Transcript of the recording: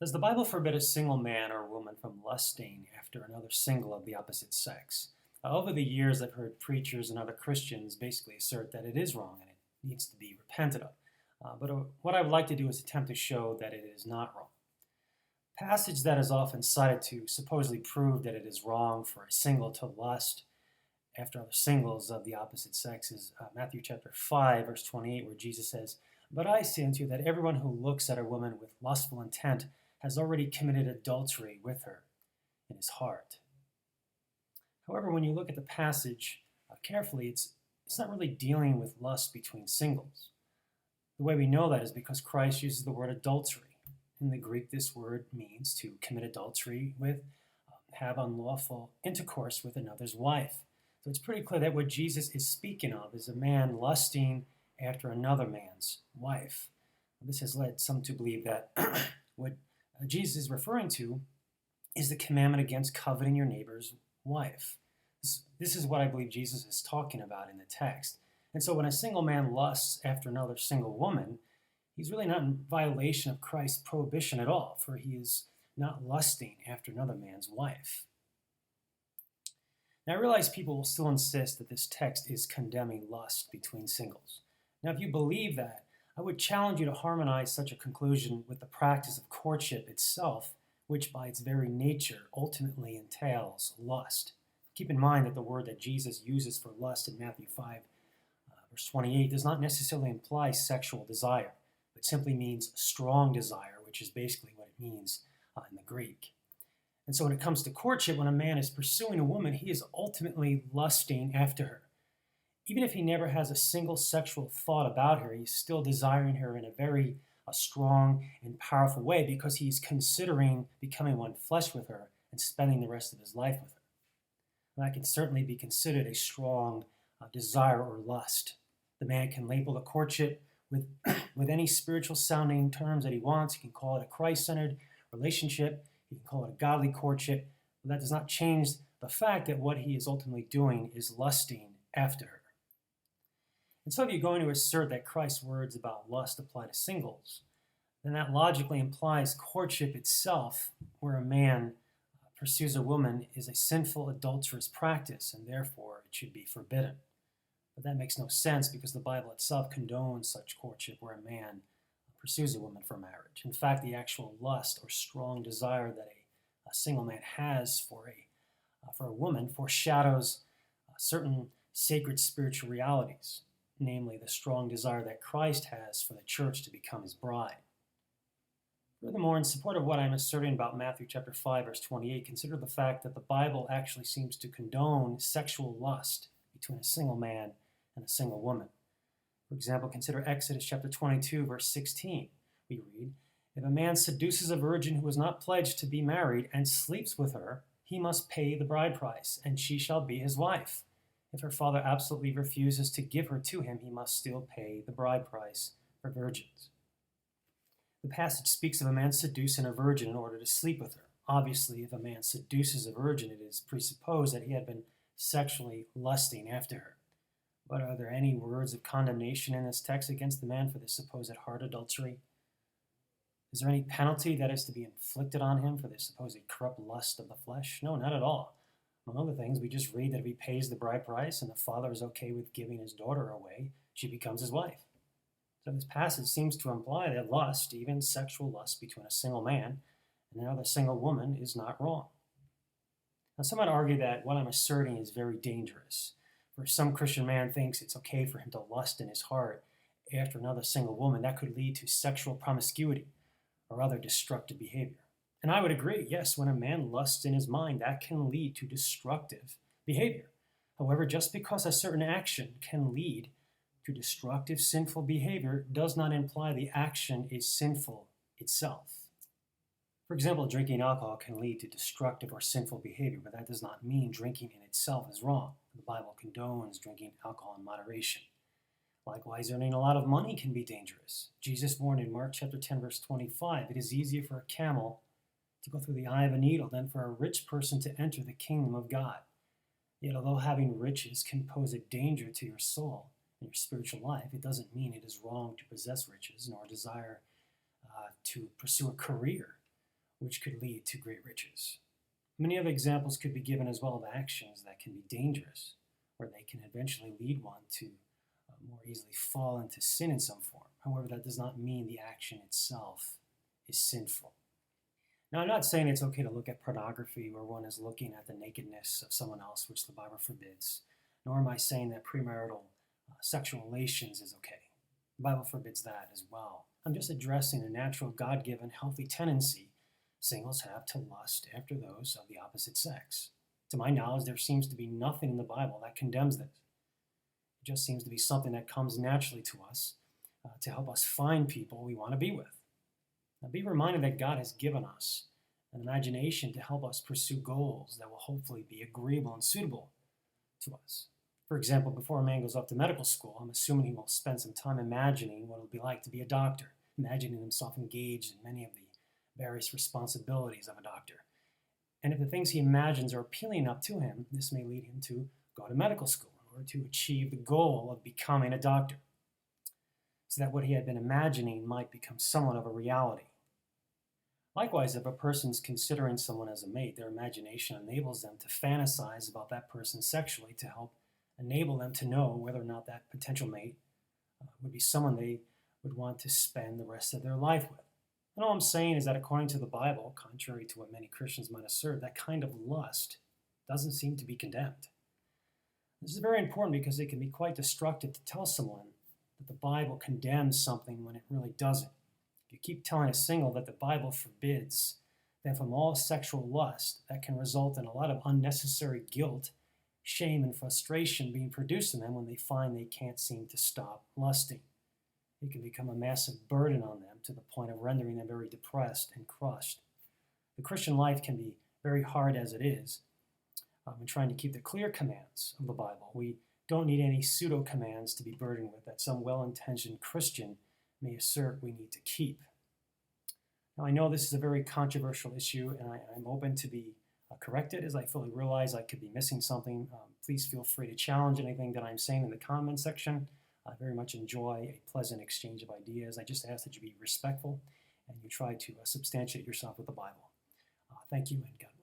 Does the Bible forbid a single man or woman from lusting after another single of the opposite sex? Over the years, I've heard preachers and other Christians basically assert that it is wrong and it needs to be repented of. But what I would like to do is attempt to show that it is not wrong. Passage that is often cited to supposedly prove that it is wrong for a single to lust after other singles of the opposite sex is Matthew chapter 5, verse 28, where Jesus says, "But I say unto you that everyone who looks at a woman with lustful intent has already committed adultery with her in his heart." However, when you look at the passage carefully, it's not really dealing with lust between singles. The way we know that is because Christ uses the word adultery. In the Greek, this word means to commit adultery with, have unlawful intercourse with another's wife. So it's pretty clear that what Jesus is speaking of is a man lusting after another man's wife. This has led some to believe that what Jesus is referring to is the commandment against coveting your neighbor's wife. This is what I believe Jesus is talking about in the text. And so when a single man lusts after another single woman, he's really not in violation of Christ's prohibition at all, for he is not lusting after another man's wife. Now, I realize people will still insist that this text is condemning lust between singles. Now, if you believe that, I would challenge you to harmonize such a conclusion with the practice of courtship itself, which by its very nature ultimately entails lust. Keep in mind that the word that Jesus uses for lust in Matthew 5, verse 28, does not necessarily imply sexual desire, but simply means strong desire, which is basically what it means in the Greek. And so when it comes to courtship, when a man is pursuing a woman, he is ultimately lusting after her. Even if he never has a single sexual thought about her, he's still desiring her in a very strong and powerful way because he's considering becoming one flesh with her and spending the rest of his life with her. And that can certainly be considered a strong desire or lust. The man can label the courtship with any spiritual sounding terms that he wants. He can call it a Christ-centered relationship. He can call it a godly courtship. But that does not change the fact that what he is ultimately doing is lusting after her. And so if you're going to assert that Christ's words about lust apply to singles, then that logically implies courtship itself, where a man pursues a woman, is a sinful, adulterous practice, and therefore it should be forbidden. But that makes no sense because the Bible itself condones such courtship where a man pursues a woman for marriage. In fact, the actual lust or strong desire that a single man has for a woman foreshadows certain sacred spiritual realities, namely the strong desire that Christ has for the church to become his bride. Furthermore, in support of what I'm asserting about Matthew chapter 5, verse 28, consider the fact that the Bible actually seems to condone sexual lust between a single man and a single woman. For example, consider Exodus chapter 22, verse 16. We read, "If a man seduces a virgin who is not pledged to be married and sleeps with her, he must pay the bride price, and she shall be his wife. If her father absolutely refuses to give her to him, he must still pay the bride price for virgins." The passage speaks of a man seducing a virgin in order to sleep with her. Obviously, if a man seduces a virgin, it is presupposed that he had been sexually lusting after her. But are there any words of condemnation in this text against the man for this supposed heart adultery? Is there any penalty that is to be inflicted on him for this supposed corrupt lust of the flesh? No, not at all. Among other things, we just read that if he pays the bride price and the father is okay with giving his daughter away, she becomes his wife. So this passage seems to imply that lust, even sexual lust between a single man and another single woman, is not wrong. Now, some might argue that what I'm asserting is very dangerous. For some Christian man thinks it's okay for him to lust in his heart after another single woman, that could lead to sexual promiscuity or other destructive behavior. And I would agree, yes, when a man lusts in his mind, that can lead to destructive behavior. However, just because a certain action can lead to destructive, sinful behavior does not imply the action is sinful itself. For example, drinking alcohol can lead to destructive or sinful behavior, but that does not mean drinking in itself is wrong. The Bible condones drinking alcohol in moderation. Likewise, earning a lot of money can be dangerous. Jesus warned in Mark chapter 10, verse 25, "It is easier for a camel to go through the eye of a needle than for a rich person to enter the kingdom of God." Yet, although having riches can pose a danger to your soul and your spiritual life, it doesn't mean it is wrong to possess riches nor desire to pursue a career which could lead to great riches. Many other examples could be given as well of actions that can be dangerous, or they can eventually lead one to more easily fall into sin in some form. However, that does not mean the action itself is sinful. Now, I'm not saying it's okay to look at pornography where one is looking at the nakedness of someone else, which the Bible forbids, nor am I saying that premarital sexual relations is okay. The Bible forbids that as well. I'm just addressing a natural, God-given, healthy tendency singles have to lust after those of the opposite sex. To my knowledge, there seems to be nothing in the Bible that condemns this. It just seems to be something that comes naturally to us to help us find people we want to be with. Now, be reminded that God has given us an imagination to help us pursue goals that will hopefully be agreeable and suitable to us. For example, before a man goes off to medical school, I'm assuming he will spend some time imagining what it will be like to be a doctor, imagining himself engaged in many of the various responsibilities of a doctor. And if the things he imagines are appealing enough to him, this may lead him to go to medical school in order to achieve the goal of becoming a doctor, so that what he had been imagining might become somewhat of a reality. Likewise, if a person's considering someone as a mate, their imagination enables them to fantasize about that person sexually to help enable them to know whether or not that potential mate would be someone they would want to spend the rest of their life with. And all I'm saying is that according to the Bible, contrary to what many Christians might assert, that kind of lust doesn't seem to be condemned. This is very important because it can be quite destructive to tell someone that the Bible condemns something when it really doesn't. If you keep telling a single that the Bible forbids them from all sexual lust, that can result in a lot of unnecessary guilt, shame, and frustration being produced in them when they find they can't seem to stop lusting. It can become a massive burden on them to the point of rendering them very depressed and crushed. The Christian life can be very hard as it is in trying to keep the clear commands of the Bible. We don't need any pseudo-commands to be burdened with that some well-intentioned Christian may assert we need to keep. Now, I know this is a very controversial issue, and I'm open to be corrected as I fully realize I could be missing something. Please feel free to challenge anything that I'm saying in the comment section. I very much enjoy a pleasant exchange of ideas. I just ask that you be respectful and you try to substantiate yourself with the Bible. Thank you, and God bless.